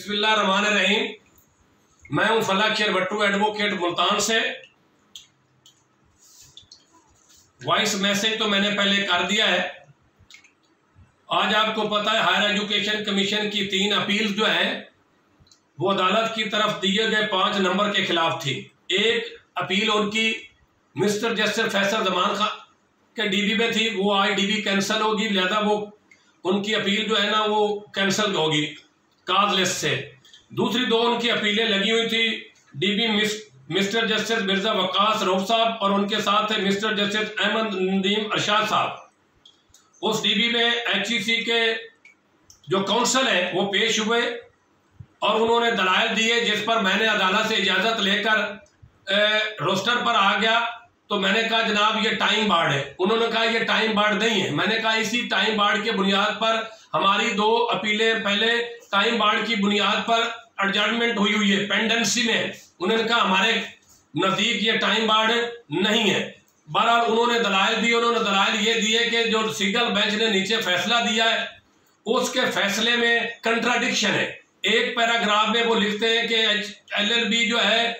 बिस्मिल्लाहिर्रहमानिर्रहीम। मैं हूं फलक शेर भट्टू, एडवोकेट मुल्तान से। वॉइस मैसेज तो मैंने पहले कर दिया है। आज आपको पता है हायर एजुकेशन कमीशन की 3 अपील जो है वो अदालत की तरफ दिए गए 5 नंबर के खिलाफ थी। एक अपील उनकी मिस्टर जस्टिस फैसल जमान खान के डीबी में थी, वो आज डीबी कैंसिल होगी, लिहाजा वो उनकी अपील जो है ना वो कैंसिल होगी काज लिस्ट से। दूसरी 2 उनकी अपीलें लगी हुई थी dB mister justice Mirza Waqas Rauf साहब और उनके साथ है मिस्टर जस्टिस अहमद नदीम अरशाद साहब। उस डीबी में HEC के जो काउंसिल है वो पेश हुए और उन्होंने दलाइल दिए, जिस पर मैंने अदालत से इजाज़त लेकर रोस्टर पर आ गया। तो मैंने कहा जनाब ये टाइम बार्ड है। उन्होंने कहा ये टाइम बार्ड नहीं है। मैंने कहा इसी टाइम बार्ड के बुनियाद पर हमारी 2 अपीलें पहले टाइम बार्ड की बुनियाद पर एडजर्नमेंट हुई है, पेंडेंसी में। उन्होंने कहा हमारे नज़दीक ये टाइम बार्ड नहीं है। बहरहाल उन्होंने दलाइल दिए। उन्होंने दलाइल ये दिए कि जो सिंगल बेंच ने नीचे फैसला दिया है उसके फैसले में कंट्राडिक्शन है। एक पैराग्राफ में वो लिखते हैं कि LLB जो है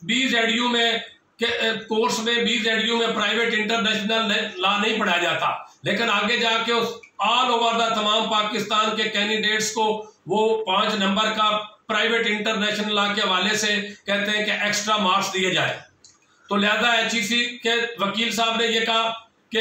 BZU में कोर्स में BZU में प्राइवेट इंटरनेशनल लॉ नहीं पढ़ाया जाता, लेकिन आगे जाके उस ऑल ओवर द तमाम पाकिस्तान के कैंडिडेट्स को वो 5 नंबर का प्राइवेट इंटरनेशनल लॉ के हवाले से कहते हैं कि एक्स्ट्रा मार्क्स दिए जाए। तो लिहाजा HEC के वकील साहब ने ये कहा कि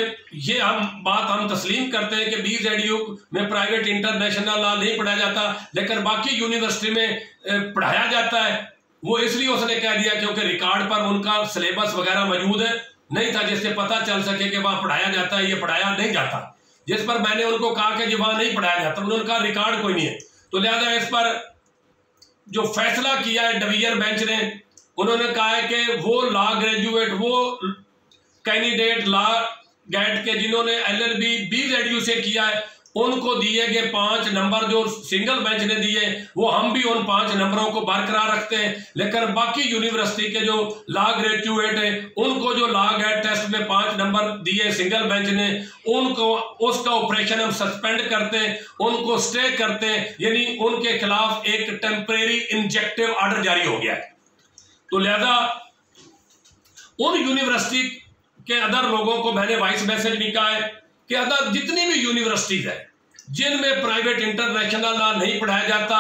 ये बात हम तस्लीम करते हैं कि BZU में प्राइवेट इंटरनेशनल लॉ नहीं पढ़ाया जाता, लेकिन बाकी यूनिवर्सिटी में पढ़ाया जाता है। वो इसलिए उसने कह दिया क्योंकि रिकॉर्ड पर उनका सिलेबस वगैरह मौजूद है नहीं था, जिससे पता चल सके कि वहाँ पढ़ाया जाता है, ये पढ़ाया नहीं जाता। जिस पर मैंने उनको कहा कि जी वहाँ नहीं पढ़ाया जाता, उन्होंने कहा रिकॉर्ड कोई नहीं है। तो लिहाजा इस पर जो फैसला किया है डिवीजन बेंच ने, उन्होंने कहा है कि वो लॉ ग्रेजुएट, वो कैंडिडेट लॉ गेट के जिन्होंने LLB BZU से किया है उनको दिए गए 5 नंबर जो सिंगल बेंच ने दिए वो हम भी उन 5 नंबरों को बरकरार रखते हैं। लेकिन बाकी यूनिवर्सिटी के जो लॉ ग्रेजुएट हैं उनको जो लॉ गेट टेस्ट में 5 नंबर दिए सिंगल बेंच ने, उनको उसका ऑपरेशन हम सस्पेंड करते हैं, उनको स्टे करते हैं, यानी उनके खिलाफ एक टेम्परेरी इंजेक्टिव ऑर्डर जारी हो गया है। तो लिहाजा उन यूनिवर्सिटी के अदर लोगों को मैंने वॉइस मैसेज भी कहा है कि अदर जितनी भी यूनिवर्सिटीज है जिनमें प्राइवेट इंटरनेशनल लॉ नहीं पढ़ाया जाता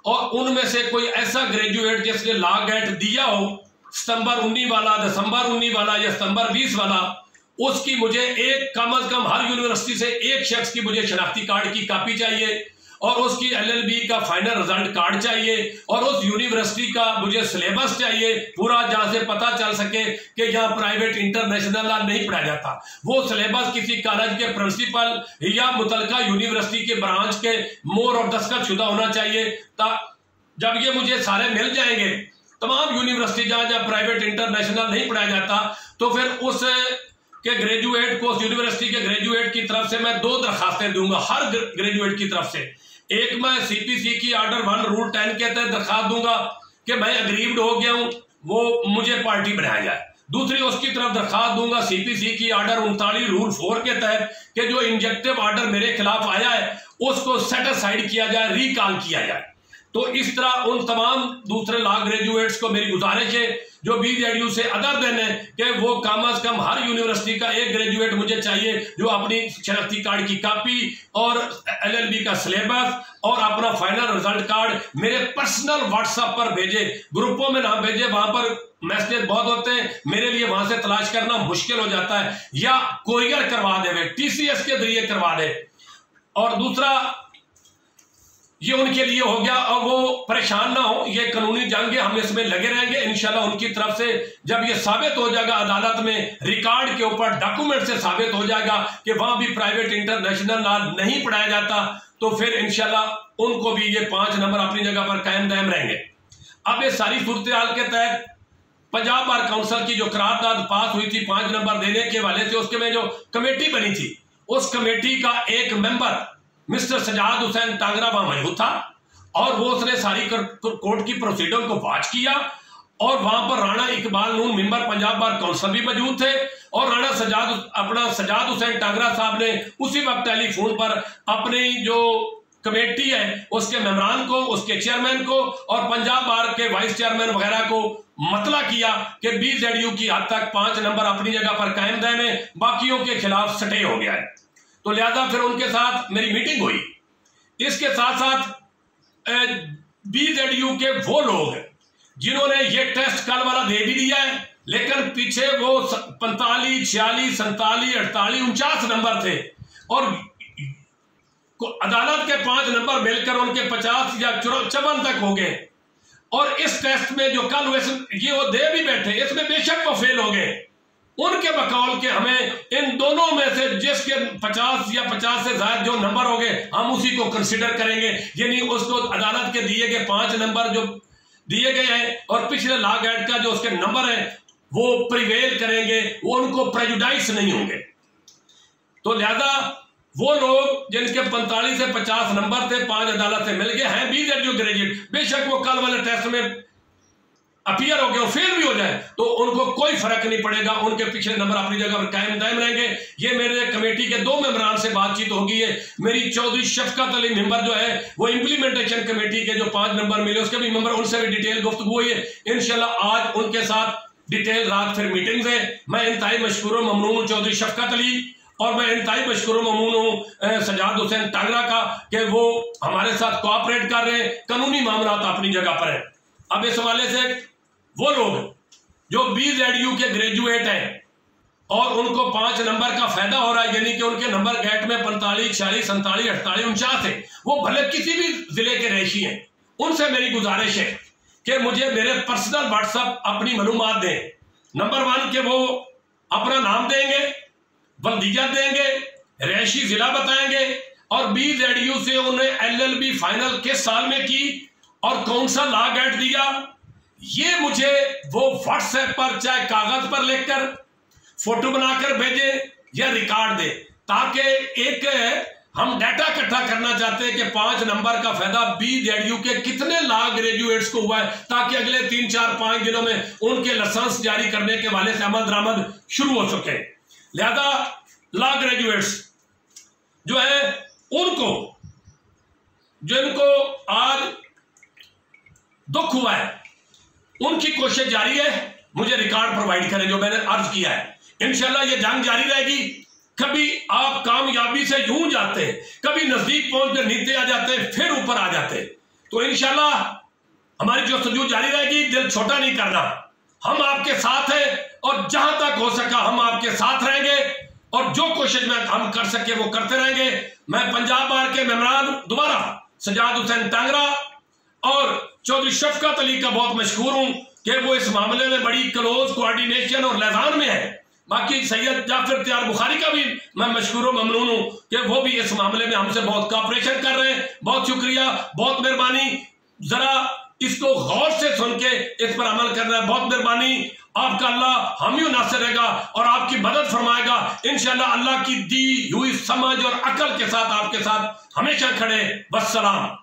और उनमें से कोई ऐसा ग्रेजुएट जिसने लॉ गेट दिया हो सितंबर 19 वाला, दिसंबर 19 वाला या सितंबर 20 वाला, उसकी मुझे एक कम अज कम हर यूनिवर्सिटी से एक शख्स की मुझे शनाख्ती कार्ड की कॉपी चाहिए और उसकी LLB का फाइनल रिजल्ट कार्ड चाहिए और उस यूनिवर्सिटी का मुझे सिलेबस चाहिए पूरा, जहां से पता चल सके कि यहाँ प्राइवेट इंटरनेशनल लॉ नहीं पढ़ाया जाता। वो सिलेबस किसी कॉलेज के प्रिंसिपल या मुतलका यूनिवर्सिटी के ब्रांच के मोहर और दस्तखत शुदा होना चाहिए। जब ये मुझे सारे मिल जाएंगे तमाम यूनिवर्सिटी जहां जहां प्राइवेट इंटरनेशनल नहीं पढ़ाया जाता, तो फिर उस के ग्रेजुएट को, उस यूनिवर्सिटी के ग्रेजुएट की तरफ से मैं 2 दरखास्तें दूंगा हर ग्रेजुएट की तरफ से। एक मैं CPC की ऑर्डर 1 रूल 10 के तहत दरखास्त दूंगा कि मैं अग्रीव्ड हो गया हूं, वो मुझे पार्टी बनाया जाए। दूसरी उसकी तरफ दरखास्त दूंगा CPC की ऑर्डर 39 रूल 4 के तहत कि जो इंजेक्टिव ऑर्डर मेरे खिलाफ आया है उसको सेट असाइड किया जाए, रिकॉल किया जाए। तो इस तरह उन तमाम दूसरे लॉ ग्रेजुएट्स को मेरी गुजारिश है जो BZU से अदर देन है कि वो कम अज कम हर यूनिवर्सिटी का एक ग्रेजुएट मुझे चाहिए जो अपनी शनाख्ती कार्ड की कॉपी और LLB का सिलेबस और अपना फाइनल रिजल्ट कार्ड मेरे पर्सनल व्हाट्सएप पर भेजे, ग्रुपों में ना भेजे, वहां पर मैसेज बहुत होते हैं, मेरे लिए वहां से तलाश करना मुश्किल हो जाता है, या कोरियर करवा दे, TCS के जरिए करवा दे। और दूसरा ये उनके लिए हो गया और वो परेशान ना हो, ये कानूनी जंग है, हम इसमें लगे रहेंगे इंशाल्लाह। उनकी तरफ से जब ये साबित हो जाएगा अदालत में, रिकॉर्ड के ऊपर डॉक्यूमेंट से साबित हो जाएगा कि वहां भी प्राइवेट इंटरनेशनल लॉ नहीं पढ़ाया जाता, तो फिर इंशाल्लाह उनको भी ये 5 नंबर अपनी जगह पर कायम दायम रहेंगे। अब ये सारी सूरत हाल के तहत पंजाब बार काउंसिल की जो करारदाद पास हुई थी 5 नंबर देने के वाले से, उसके में जो कमेटी बनी थी उस कमेटी का एक मेंबर मिस्टर सजाद हुसैन टांगरा वहां मौजूद था और वो उसने सारी कोर्ट की प्रोसीडिंग को वॉच किया और वहां पर राणा इकबाल नून मेंबर पंजाब बार काउंसिल भी मौजूद थे और राणा सजाद हुसैन टांगरा साहब ने उसी वक्त टेलीफोन पर अपनी जो कमेटी है उसके मेंबरान को, उसके चेयरमैन को और पंजाब बार के वाइस चेयरमैन वगैरह को मतला किया कि BZU की हद तक 5 नंबर अपनी जगह पर कायम दायम है, बाकियों के खिलाफ स्टे हो गया है। तो लिहाजा फिर उनके साथ मेरी मीटिंग हुई। इसके साथ साथ BZU के वो लोग जिन्होंने ये टेस्ट कल वाला दे भी दिया है, लेकिन पीछे वो 45, 46, 47, 48, 49 नंबर थे और अदालत के 5 नंबर मिलकर उनके 50 या 54 तक हो गए। और इस टेस्ट में जो कल ये वो दे भी बैठे, इसमें बेशक वो फेल हो गए। उनके बकौल के हमें इन दोनों में से जिसके 50 या 50 से ज्यादा जो नंबर हो गए हम उसी को कंसिडर करेंगे, यानी उसको अदालत के दिए गए 5 नंबर जो दिए गए हैं और पिछले लॉ गाइड का जो उसके नंबर है वो प्रिवेल करेंगे, वो उनको प्रेजुडाइस नहीं होंगे। तो लिहाजा वो लोग जिनके 45 से 50 नंबर थे 5 अदालत से मिल गए हैं BZU ग्रेजुएट, बेशक वो कल वाले टेस्ट में अपीयर हो गए और फेल भी हो जाए तो उनको कोई फर्क नहीं पड़ेगा, उनके पिछले नंबर अपनी जगह पर कायम दायम रहेंगे। ये मेरे कमेटी के 2 मेंबरान से बातचीत होगी है। मेरी चौधरी शफकत अली मेंबर जो है वो इंप्लीमेंटेशन कमेटी के जो 5 नंबर मिले उसके भी मेंबर, उनसे भी डिटेल गुफ्तगू हुई है। इंशाल्लाह आज उनके साथ डिटेल रात फिर मीटिंग है। मैं इंतहाई मशकूर ममनून हूँ चौधरी शफकत अली और मैं इंतहाई मशकूर ममनून हूँ सजाद हुसैन टांगरा का कि वो हमारे साथ कोऑपरेट कर रहे हैं, कानूनी मामला अपनी जगह पर है। अब इस हवाले से वो लोग जो BZU के ग्रेजुएट हैं और उनको 5 नंबर का फायदा हो रहा है, यानी कि उनके नंबर गेट में 45, 46, 47, 48, 49 है, वो भले किसी भी जिले के रहिशी हैं, उनसे मेरी गुजारिश है कि मुझे मेरे पर्सनल व्हाट्सएप अपनी मालूमात दें। नंबर 1 के वो अपना नाम देंगे, बल्दिया देंगे, रैशी जिला बताएंगे और BZU से उन्हें LLB फाइनल किस साल में की और कौन सा लॉ गाइड दिया, ये मुझे वो व्हाट्सएप पर चाहे कागज पर लिखकर फोटो बनाकर भेजे या रिकॉर्ड दे, ताकि एक हम डाटा इकट्ठा करना चाहते हैं कि 5 नंबर का फायदा BZU के कितने लॉ ग्रेजुएट्स को हुआ है, ताकि अगले 3, 4, 5 दिनों में उनके लाइसेंस जारी करने के वाले से अमल दरामद शुरू हो सके। लिहाजा लॉ ग्रेजुएट्स जो है उनको जिनको आज दुख हुआ है उनकी कोशिश जारी है, मुझे रिकॉर्ड प्रोवाइड करें जो मैंने अर्ज किया है। इंशाल्लाह ये जंग जारी रहेगी। कभी आप कामयाबी से यूं जाते, कभी नजदीक पहुंचकर नीचे आ जाते, फिर ऊपर आ जाते। तो इंशाल्लाह हमारी जो जंग जारी रहेगी, दिल छोटा नहीं करना, हम आपके साथ हैं और जहां तक हो सका हम आपके साथ रहेंगे और जो कोशिश में हम कर सके वो करते रहेंगे। मैं पंजाब बार के मेंबरान दोबारा सजाद हुसैन टांगरा और चौधरी शफकत अली का बहुत मशहूर हूं कि वो इस मामले में बड़ी क्लोज कोऑर्डिनेशन और लैजान में है। बाकी सैयद जाफर त्यार बुखारी का भी मैं मशहूर ममनून हूं कि वो भी इस मामले में हमसे बहुत कोऑपरेशन कर रहे हैं। बहुत शुक्रिया, बहुत मेहरबानी, जरा इसको गौर से सुन के इस पर अमल करना है। बहुत मेहरबानी, आपका अल्लाह हामी नासिर रहेगा और आपकी मदद फरमाएगा इंशाअल्लाह। अल्लाह की दी हुई समझ और अकल के साथ आपके साथ हमेशा खड़े। वस्सलाम।